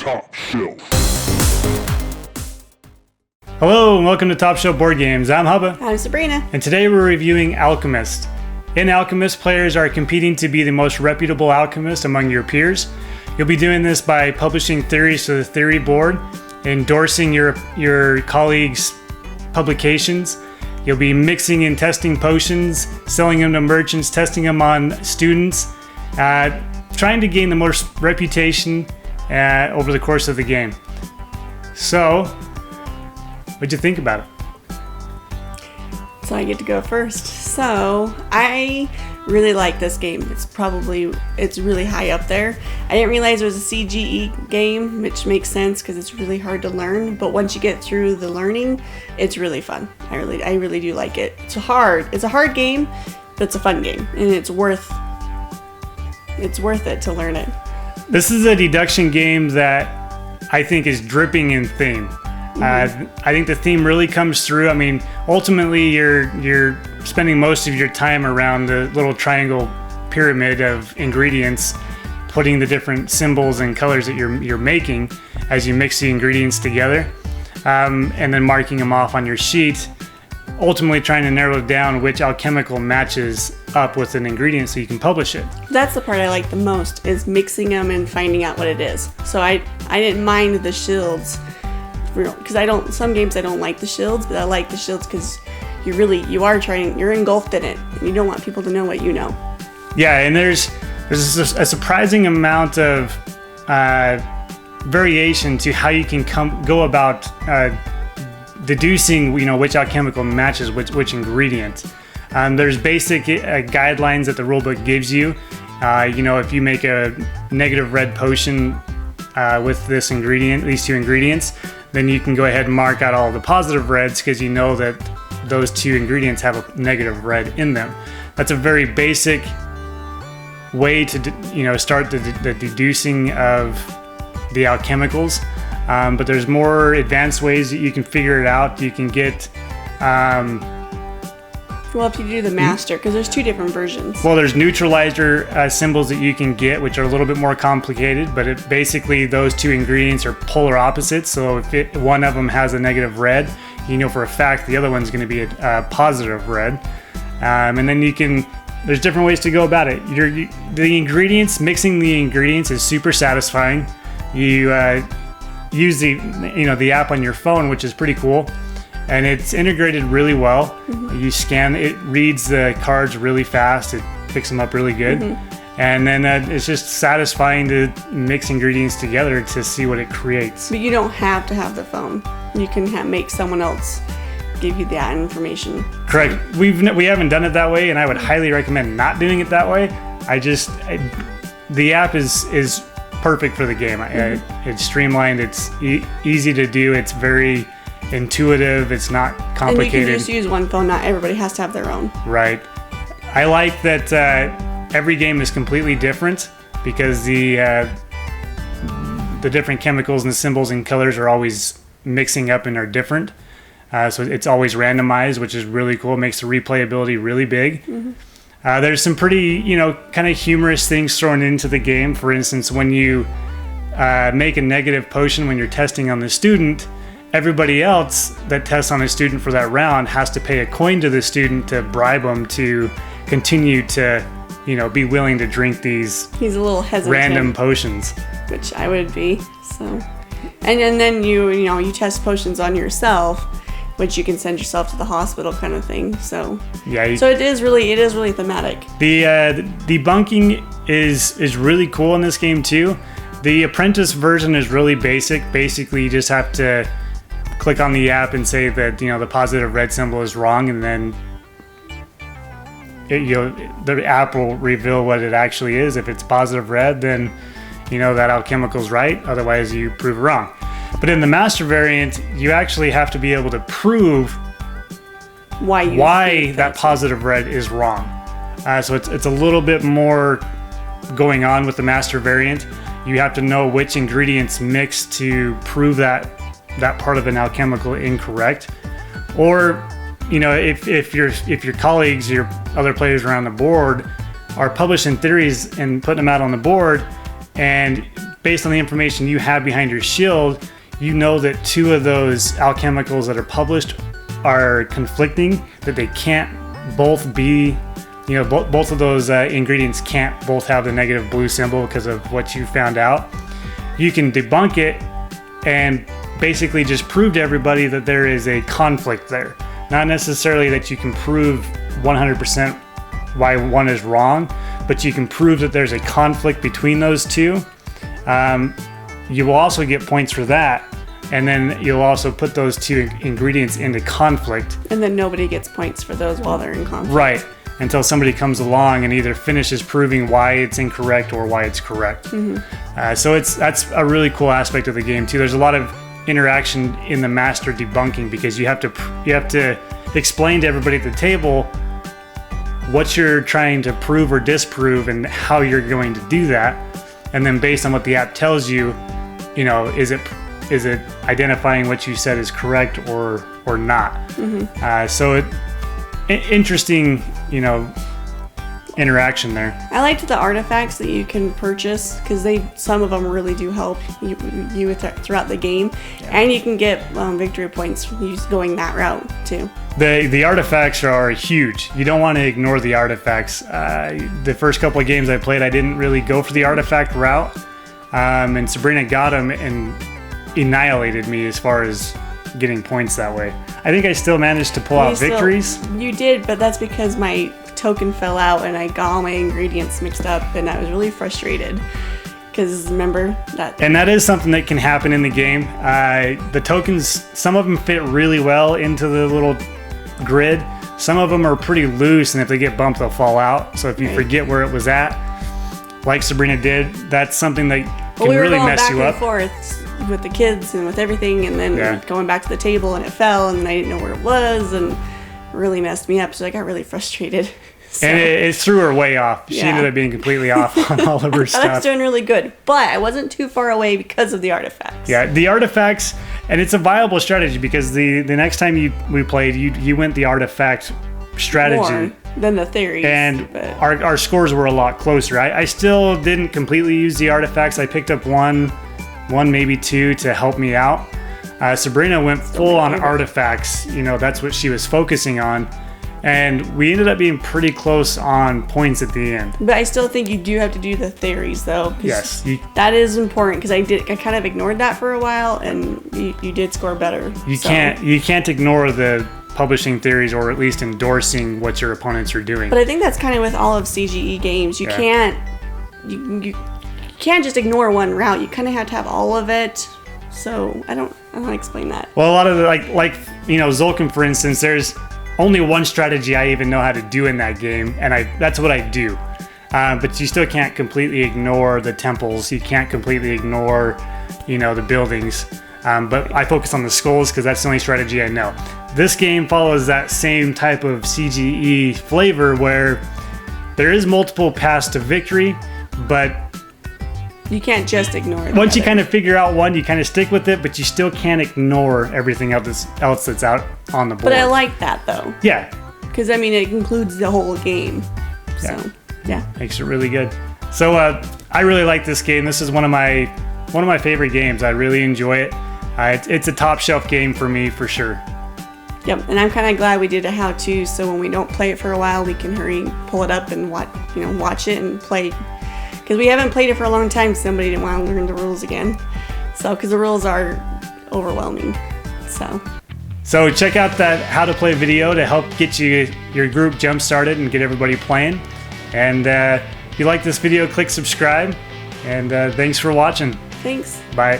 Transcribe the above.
Top Shelf. Hello and welcome to Top Shelf Board Games. I'm Hubba. I'm Sabrina. And today we're reviewing Alchemist. In Alchemist, players are competing to be the most reputable alchemist among your peers. You'll be doing this by publishing theories to the theory board, endorsing your colleagues' publications. You'll be mixing and testing potions, selling them to merchants, testing them on students, trying to gain the most reputation over the course of the game. So, what'd you think about it? So I get to go first. So I really like this game. It's really high up there. I didn't realize it was a CGE game, which makes sense because it's really hard to learn. But once you get through the learning, it's really fun. I really do like it. It's a hard game, but it's a fun game, and it's worth it to learn it. This is a deduction game that I think is dripping in theme. I think the theme really comes through. I mean, ultimately, you're spending most of your time around the little triangle pyramid of ingredients, putting the different symbols and colors that you're making as you mix the ingredients together, and then marking them off on your sheet. Ultimately, trying to narrow down which alchemical matches up with an ingredient so you can publish it. That's the part I like the most, is mixing them and finding out what it is. So I didn't mind the shields. Because some games I don't like the shields, but I like the shields because you're engulfed in it, and you don't want people to know what you know. Yeah, and there's a surprising amount of variation to how you can go about deducing, which alchemical matches which ingredient. There's basic guidelines that the rulebook gives you. If you make a negative red potion with these two ingredients, then you can go ahead and mark out all the positive reds because you know that those two ingredients have a negative red in them. That's a very basic way to start the deducing of the alchemicals. But there's more advanced ways that you can figure it out. You can get if you do the master, because there's two different versions. Well, there's neutralizer symbols that you can get, which are a little bit more complicated, but basically those two ingredients are polar opposites. So if one of them has a negative red, you know for a fact the other one's going to be a positive red. And then there's different ways to go about it. Mixing the ingredients is super satisfying. You use the app on your phone, which is pretty cool. And it's integrated really well. Mm-hmm. You scan it, reads the cards really fast, it picks them up really good. Mm-hmm. And then it's just satisfying to mix ingredients together to see what it creates. But you don't have to have the phone. You can make someone else give you that information. Correct. We haven't done it that way, and I would highly recommend not doing it that way. The app is perfect for the game. Mm-hmm. It's streamlined, it's easy to do, it's very intuitive, it's not complicated. And you can just use one phone, not everybody has to have their own. Right. I like that every game is completely different because the different chemicals and symbols and colors are always mixing up and are different. So it's always randomized, which is really cool. It makes the replayability really big. Mm-hmm. There's some pretty, kind of humorous things thrown into the game. For instance, when you make a negative potion when you're testing on the student, everybody else that tests on a student for that round has to pay a coin to the student to bribe them to continue to, be willing to drink these He's a little hesitant, random potions. Which I would be, so. And then you test potions on yourself, which you can send yourself to the hospital kind of thing. So yeah. So it is really thematic. The debunking is really cool in this game too. The apprentice version is really basic. Basically, you just have to click on the app and say that the positive red symbol is wrong, and then the app will reveal what it actually is. If it's positive red, then that alchemical's right. Otherwise, you prove it wrong. But in the master variant, you actually have to be able to prove why that positive red is wrong. So it's a little bit more going on with the master variant. You have to know which ingredients mix to prove that part of an alchemical incorrect, or if your colleagues, your other players around the board are publishing theories and putting them out on the board, and based on the information you have behind your shield, you know that 2 of those alchemicals that are published are conflicting, that they can't both be, both of those ingredients can't both have the negative blue symbol because of what you found out. You can debunk it and basically just prove to everybody that there is a conflict there. Not necessarily that you can prove 100% why one is wrong, but you can prove that there's a conflict between those 2. You will also get points for that, and then you'll also put those 2 ingredients into conflict. And then nobody gets points for those while they're in conflict. Right, until somebody comes along and either finishes proving why it's incorrect or why it's correct. So that's a really cool aspect of the game too. There's a lot of interaction in the master debunking because you have to explain to everybody at the table what you're trying to prove or disprove and how you're going to do that. And then based on what the app tells you, is it identifying what you said is correct or not? So interesting, interaction there. I liked the artifacts that you can purchase because some of them really do help you throughout the game, and you can get victory points just going that route too. The artifacts are huge. You don't want to ignore the artifacts. The first couple of games I played, I didn't really go for the artifact route, and Sabrina got them and annihilated me as far as getting points that way. I think I still managed to pull out victories. You did, but that's because my token fell out and I got all my ingredients mixed up, and I was really frustrated. Because remember that. And that is something that can happen in the game. The tokens, some of them fit really well into the little grid. Some of them are pretty loose, and if they get bumped, they'll fall out. So if you forget where it was at, like Sabrina did, that's something that can really mess you up. We were going back and forth with the kids and with everything, and then going back to the table, and it fell, and I didn't know where it was, and really messed me up. So I got really frustrated. So. And it threw her way off. She ended up being completely off on all of her stuff. I was doing really good, but I wasn't too far away because of the artifacts. Yeah, the artifacts, and it's a viable strategy because the next time we played, you went the artifact strategy. More than the theories. And our scores were a lot closer. I still didn't completely use the artifacts. I picked up one, maybe 2 to help me out. Sabrina went full on artifacts. That's what she was focusing on. And we ended up being pretty close on points at the end. But I still think you do have to do the theories, though. Yes. That is important, because I kind of ignored that for a while, and you did score better. You can't ignore the publishing theories, or at least endorsing what your opponents are doing. But I think that's kind of with all of CGE games. You can't just ignore one route. You kind of have to have all of it. So I don't explain that. Well, a lot of the, like Zulkin, for instance, there's only one strategy I even know how to do in that game, and that's what I do. But you still can't completely ignore the temples. You can't completely ignore, the buildings. But I focus on the skulls because that's the only strategy I know. This game follows that same type of CGE flavor where there is multiple paths to victory, but you can't just ignore it. Once you kind of figure out one, you kind of stick with it, but you still can't ignore everything else that's out on the board. But I like that, though. Yeah. Because, it includes the whole game. So, yeah. Makes it really good. So, I really like this game. This is one of my favorite games. I really enjoy it. It's a top shelf game for me, for sure. Yep, and I'm kind of glad we did a how-to, so when we don't play it for a while, we can pull it up and watch it and play. Because we haven't played it for a long time, somebody didn't want to learn the rules again. So, because the rules are overwhelming. So check out that how to play video to help get your group jump started and get everybody playing. And if you like this video, click subscribe. And thanks for watching. Thanks. Bye.